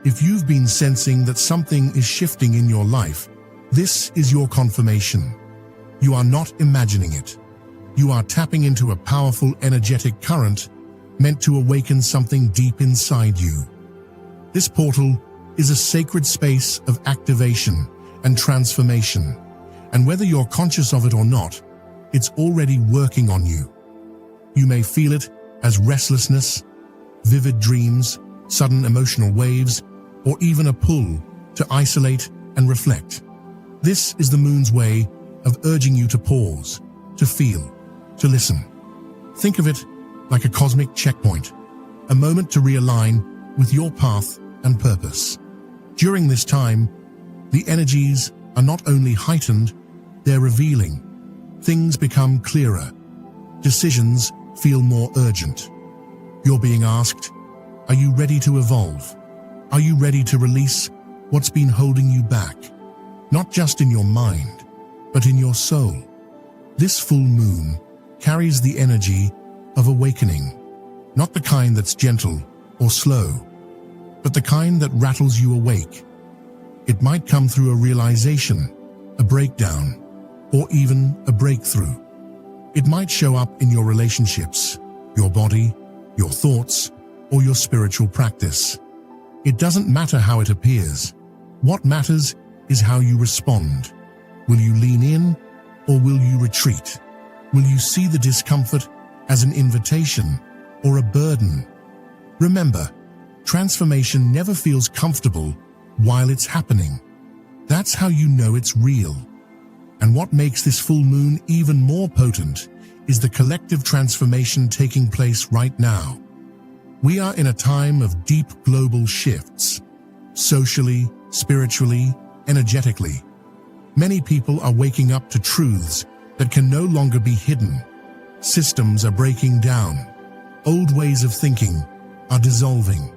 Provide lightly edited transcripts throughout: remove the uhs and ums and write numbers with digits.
If you've been sensing that something is shifting in your life, this is your confirmation. You are not imagining it. You are tapping into a powerful energetic current meant to awaken something deep inside you. This portal is a sacred space of activation and transformation, and whether you're conscious of it or not, it's already working on you. You may feel it as restlessness, vivid dreams, sudden emotional waves, or even a pull to isolate and reflect. This is the moon's way of urging you to pause, to feel, to listen. Think of it like a cosmic checkpoint, a moment to realign with your path and purpose. During this time, the energies are not only heightened, they're revealing. Things become clearer. Decisions feel more urgent. You're being asked, are you ready to evolve? Are you ready to release what's been holding you back? Not just in your mind, but in your soul. This full moon carries the energy of awakening, not the kind that's gentle or slow, but the kind that rattles you awake. It might come through a realization, a breakdown, or even a breakthrough. It might show up in your relationships, your body, your thoughts, or your spiritual practice. It doesn't matter how it appears. What matters is how you respond. Will you lean in, or will you retreat? Will you see the discomfort as an invitation or a burden? Remember, transformation never feels comfortable while it's happening. That's how you know it's real. And what makes this full moon even more potent is the collective transformation taking place right now. We are in a time of deep global shifts, socially, spiritually, energetically. Many people are waking up to truths that can no longer be hidden. Systems are breaking down. Old ways of thinking are dissolving.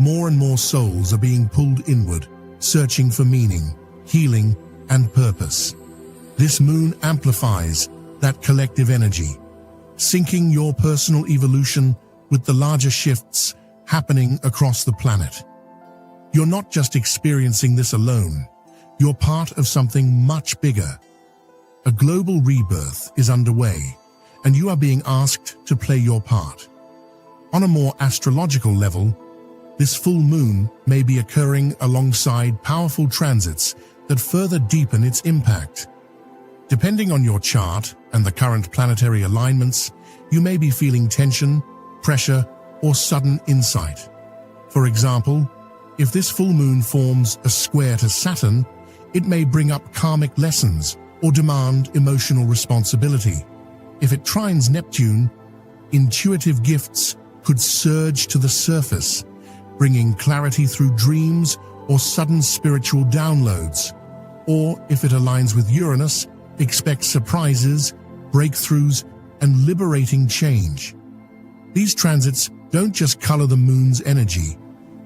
More and more souls are being pulled inward, searching for meaning, healing, and purpose. This moon amplifies that collective energy, syncing your personal evolution with the larger shifts happening across the planet. You're not just experiencing this alone. You're part of something much bigger. A global rebirth is underway, and you are being asked to play your part. On a more astrological level, this full moon may be occurring alongside powerful transits that further deepen its impact. Depending on your chart and the current planetary alignments, you may be feeling tension, pressure, or sudden insight. For example, if this full moon forms a square to Saturn, it may bring up karmic lessons or demand emotional responsibility. If it trines Neptune, intuitive gifts could surge to the surface, bringing clarity through dreams or sudden spiritual downloads. Or if it aligns with Uranus, expect surprises, breakthroughs, and liberating change. These transits don't just color the moon's energy,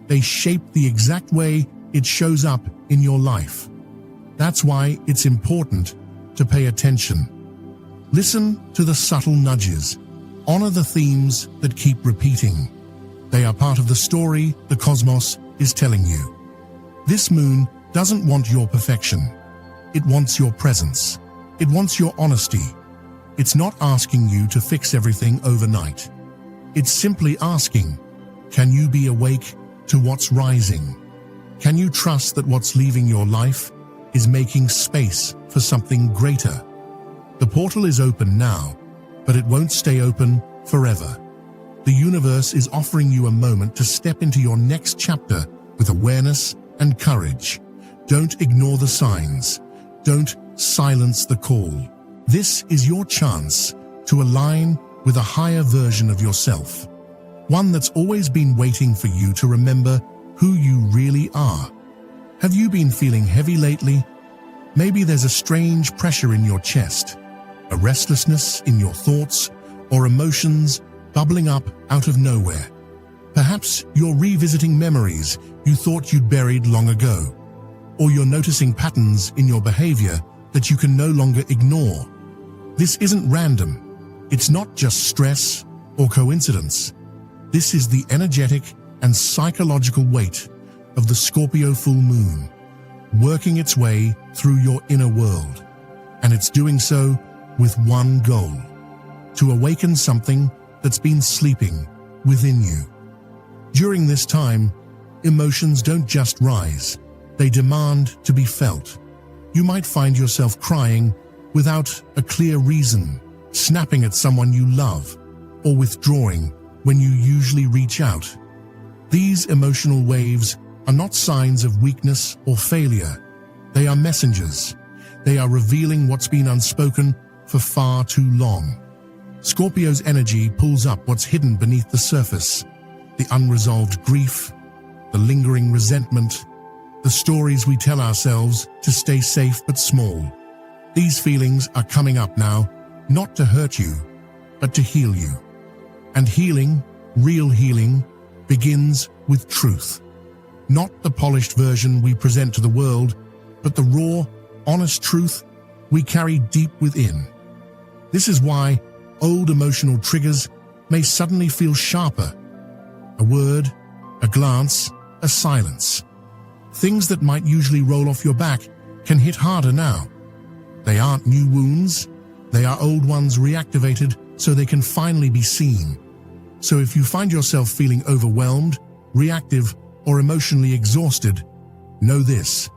they shape the exact way it shows up in your life. That's why it's important to pay attention. Listen to the subtle nudges. Honor the themes that keep repeating. They are part of the story the cosmos is telling you. This moon doesn't want your perfection. It wants your presence. It wants your honesty. It's not asking you to fix everything overnight. It's simply asking, can you be awake to what's rising? Can you trust that what's leaving your life is making space for something greater? The portal is open now, but it won't stay open forever. The universe is offering you a moment to step into your next chapter with awareness and courage. Don't ignore the signs. Don't silence the call. This is your chance to align with a higher version of yourself, one that's always been waiting for you to remember who you really are. Have you been feeling heavy lately? Maybe there's a strange pressure in your chest, a restlessness in your thoughts, or emotions bubbling up out of nowhere. Perhaps you're revisiting memories you thought you'd buried long ago, or you're noticing patterns in your behavior that you can no longer ignore. This isn't random. It's not just stress or coincidence. This is the energetic and psychological weight of the Scorpio full moon, working its way through your inner world. And it's doing so with one goal: to awaken something that's been sleeping within you. During this time, emotions don't just rise, they demand to be felt. You might find yourself crying without a clear reason, snapping at someone you love, or withdrawing when you usually reach out. These emotional waves are not signs of weakness or failure. They are messengers. They are revealing what's been unspoken for far too long. Scorpio's energy pulls up what's hidden beneath the surface: the unresolved grief, the lingering resentment, the stories we tell ourselves to stay safe but small. These feelings are coming up now, not to hurt you, but to heal you. And healing, real healing, begins with truth. Not the polished version we present to the world, but the raw, honest truth we carry deep within. This is why old emotional triggers may suddenly feel sharper. A word, a glance, a silence. Things that might usually roll off your back can hit harder now. They aren't new wounds, they are old ones reactivated so they can finally be seen. So if you find yourself feeling overwhelmed, reactive, or emotionally exhausted, know this: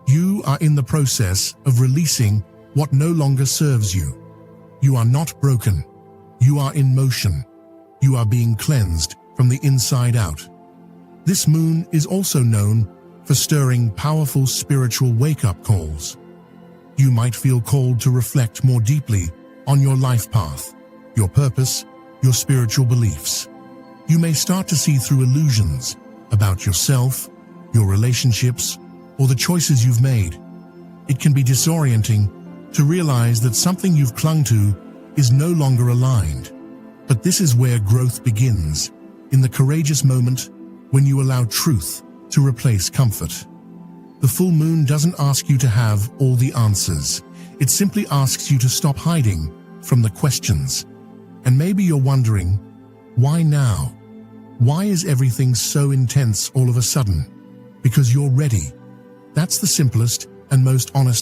you are in the process of releasing what no longer serves you. You are not broken. You are in motion. You are being cleansed from the inside out. This moon is also known for stirring powerful spiritual wake-up calls. You might feel called to reflect more deeply on your life path, your purpose, your spiritual beliefs. You may start to see through illusions about yourself, your relationships, or the choices you've made. It can be disorienting to realize that something you've clung to is no longer aligned. But this is where growth begins, in the courageous moment when you allow truth to replace comfort. The full moon doesn't ask you to have all the answers. It simply asks you to stop hiding from the questions. And maybe you're wondering, why now? Why is everything so intense all of a sudden? Because you're ready. That's the simplest and most honest